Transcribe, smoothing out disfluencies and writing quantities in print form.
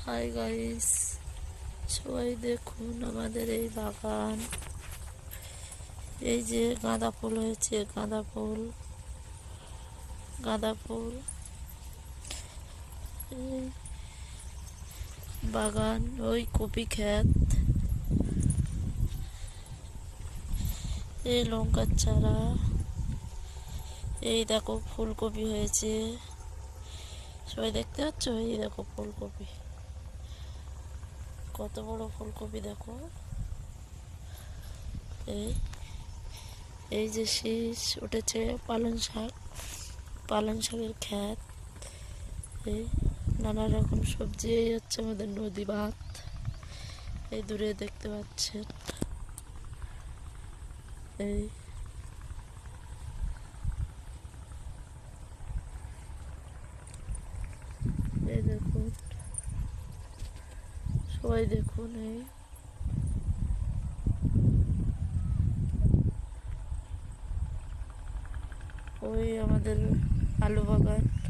Hi guys, সবাই দেখুন আমাদের এই বাগান। এই যে গাঁদা ফুল হয়েছে, গাঁদা ফুল এই বাগান, ওই কপি ক্ষেত, এই লঙ্কার চারা, এই দেখো ফুলকপি হয়েছে, সবাই দেখতে পাচ্ছ? এই দেখো ফুলকপি, কত বড় ফুলকপি দেখো। এই এই যে শীষ উঠেছে, পালং শাকের ক্ষেত, এই নানা রকম সবজি। এই হচ্ছে আমাদের নদী বাঁধ, এই দূরে দেখতে পাচ্ছেন। এই এই দেখুন, সবাই দেখুন। ওই আমাদের আলু বাগান।